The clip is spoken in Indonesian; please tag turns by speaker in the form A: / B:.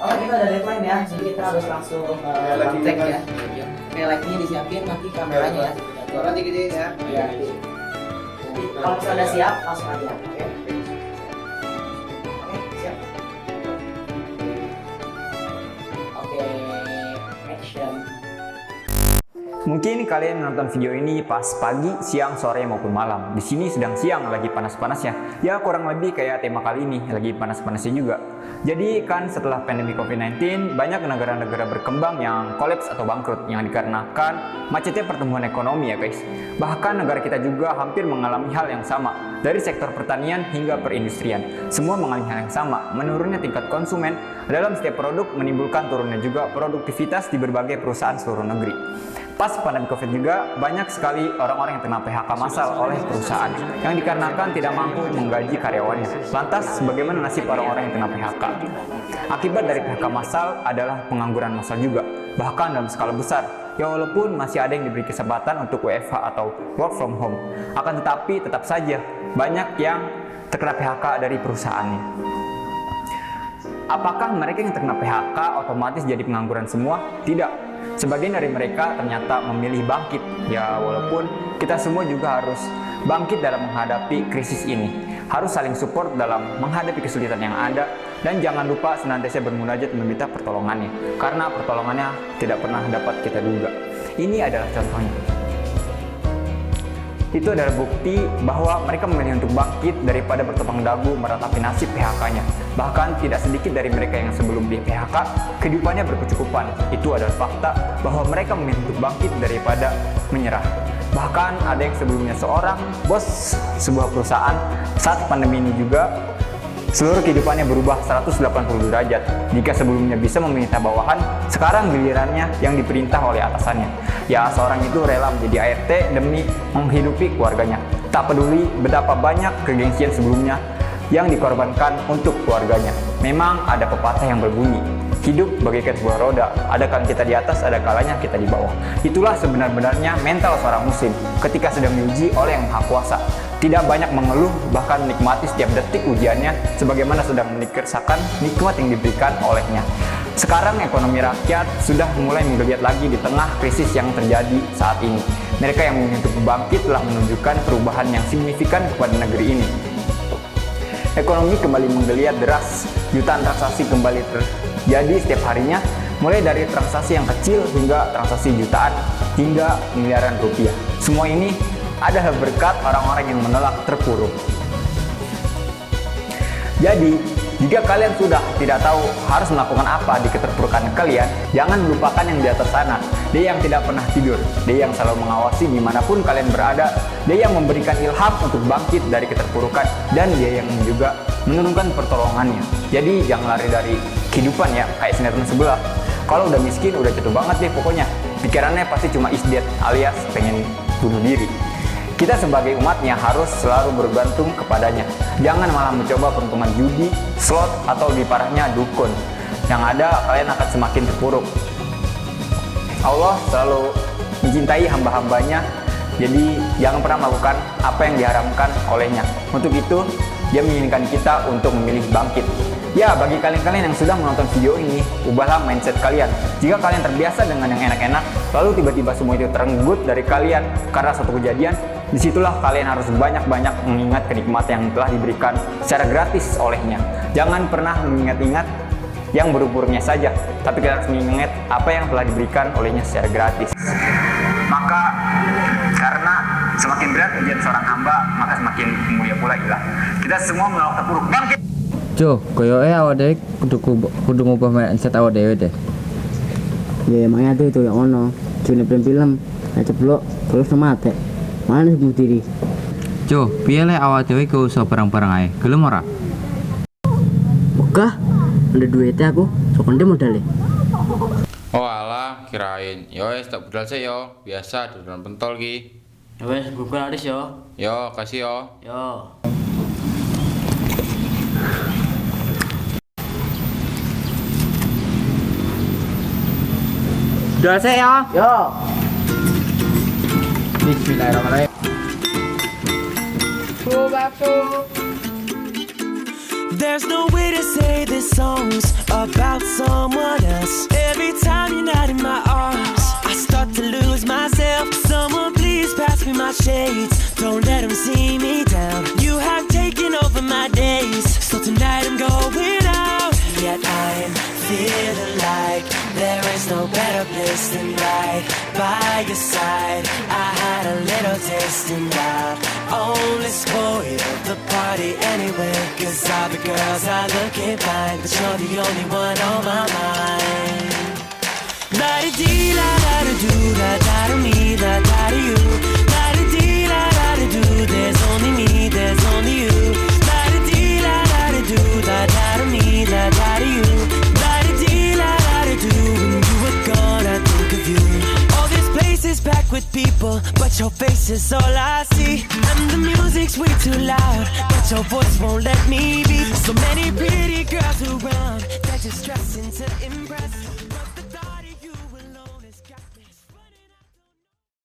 A: Oh, kita ada deadline ya, jadi kita harus langsung kontak ya. Oke, like-nya disiapin, nanti kameranya ya.
B: Suara dikit ya.
A: Iya. Kalau misalnya udah siap, langsung aja. Oke. Oke, siap. Oke, action.
C: Mungkin kalian menonton video ini pas pagi, siang, sore maupun malam. Di sini sedang siang, lagi panas-panasnya. Ya kurang lebih kayak tema kali ini, lagi panas-panasnya juga. Jadi kan setelah pandemi COVID-19, banyak negara-negara berkembang yang kolaps atau bangkrut yang dikarenakan macetnya pertumbuhan ekonomi ya guys. Bahkan negara kita juga hampir mengalami hal yang sama. Dari sektor pertanian hingga perindustrian, semua mengalami hal yang sama. Menurunnya tingkat konsumen dalam setiap produk menimbulkan turunnya juga produktivitas di berbagai perusahaan seluruh negeri. Pas pandemi COVID juga, banyak sekali orang-orang yang kena PHK massal oleh perusahaan yang dikarenakan tidak mampu menggaji karyawannya. Lantas, bagaimana nasib orang-orang yang kena PHK? Akibat dari PHK massal adalah pengangguran massal juga, bahkan dalam skala besar. Ya walaupun masih ada yang diberi kesempatan untuk WFH atau work from home, akan tetapi tetap saja banyak yang terkena PHK dari perusahaannya. Apakah mereka yang terkena PHK otomatis jadi pengangguran semua? Tidak. Sebagian dari mereka ternyata memilih bangkit. Ya walaupun kita semua juga harus bangkit dalam menghadapi krisis ini. Harus saling support dalam menghadapi kesulitan yang ada. Dan jangan lupa senantiasa bermunajat meminta pertolongannya. Karena pertolongannya tidak pernah dapat kita duga. Ini adalah contohnya. Itu adalah bukti bahwa mereka memilih untuk bangkit daripada bertepang dagu meratapi nasib PHK-nya. Bahkan tidak sedikit dari mereka yang sebelum di PHK, kehidupannya berkecukupan. Itu adalah fakta bahwa mereka memilih untuk bangkit daripada menyerah. Bahkan ada yang sebelumnya seorang bos sebuah perusahaan, saat pandemi ini juga seluruh kehidupannya berubah 180 derajat. Jika sebelumnya bisa meminta bawahan, sekarang gilirannya yang diperintah oleh atasannya. Ya, seorang itu rela menjadi ART demi menghidupi keluarganya. Tak peduli betapa banyak kegengsian sebelumnya yang dikorbankan untuk keluarganya. Memang ada pepatah yang berbunyi, hidup bagaikan sebuah roda, ada kalanya kita di atas, ada kalanya kita di bawah. Itulah sebenar-benarnya mental seorang muslim ketika sedang diuji oleh Yang Maha Kuasa. Tidak banyak mengeluh, bahkan menikmati setiap detik ujiannya sebagaimana sedang menikmati nikmat yang diberikan olehnya. Sekarang ekonomi rakyat sudah mulai menggeliat lagi di tengah krisis yang terjadi saat ini. Mereka yang memilih untuk bangkit telah menunjukkan perubahan yang signifikan kepada negeri ini. Ekonomi kembali menggeliat deras, jutaan transaksi kembali terjadi setiap harinya, mulai dari transaksi yang kecil hingga transaksi jutaan hingga miliaran rupiah. Semua ini adalah berkat orang-orang yang menolak terpuruk. Jadi, jika kalian sudah tidak tahu harus melakukan apa di keterpurukan kalian, jangan melupakan yang di atas sana. Dia yang tidak pernah tidur, dia yang selalu mengawasi dimanapun kalian berada, dia yang memberikan ilham untuk bangkit dari keterpurukan, dan dia yang juga menurunkan pertolongannya. Jadi jangan lari dari kehidupan ya, kayak sinetron sebelah. Kalau udah miskin, udah jatuh banget deh pokoknya. Pikirannya pasti cuma isdet alias pengen bunuh diri. Kita sebagai umatnya harus selalu bergantung kepadanya. Jangan malah mencoba peruntungan judi, slot, atau di parahnya dukun. Yang ada kalian akan semakin terpuruk. Allah selalu mencintai hamba-hambanya, jadi jangan pernah melakukan apa yang diharamkan olehnya. Untuk itu, dia menginginkan kita untuk memilih bangkit. Ya, bagi kalian-kalian yang sudah menonton video ini, ubahlah mindset kalian. Jika kalian terbiasa dengan yang enak-enak, lalu tiba-tiba semua itu terenggut dari kalian karena suatu kejadian, disitulah kalian harus banyak-banyak mengingat kenikmatan yang telah diberikan secara gratis olehnya. Jangan pernah mengingat-ingat yang buruk-buruknya saja, tapi kalian harus mengingat apa yang telah diberikan olehnya secara gratis. Maka karena semakin berat ujian seorang hamba, maka semakin mulia pula ilah. Kita semua menolak terpuruk. Bangkit!
D: Jo, koyoke awak dhewe kudu ngubah mindset awak dhewe deh.
E: Ya emangnya tuh itu yang ono cuma film ceplok terus mati mana bunuh diri.
D: Jo, piye lek awak dhewe ku usah barang-barang ae. Gelem ora?
E: Buka ada duitnya aku sokonde modalnya.
F: Oh alah, kirain. Yo wes tak budal sih yo. Biasa dodolan pentol ki.
E: Ya wes Google aris yo.
F: Yo, kasih yo.
E: Yo.
D: Budal sih ya.
E: Yo.
D: Bismillahirrahmanirrahim.
B: There's no way to say this song's about someone else. Every time you're not in my arms, I start to lose myself. Someone please pass me my shades. Don't let them see me down. You have taken over my days, so tonight I'm going out. Yet I'm feeling like there is no better place than right by your side. I had a little taste and I'll only spoil the party anyway. Cause all the girls are looking fine, but you're the only one on my mind. La-di-dee-la-da-da-do, la-da-da-me, la-da-da-you. La-di-dee-la-da-da-do, there's only me, there's only you. La-di-dee-la-da-da-do, la-da-da-me, la-da-da-you. La-di-dee-la-da-da-do, when you were gone, I think of you. All this place is packed with people, but your face is all I see. And the music's way too loud, but your voice won't let me be. So many pretty girls around, they're just dressing to impress.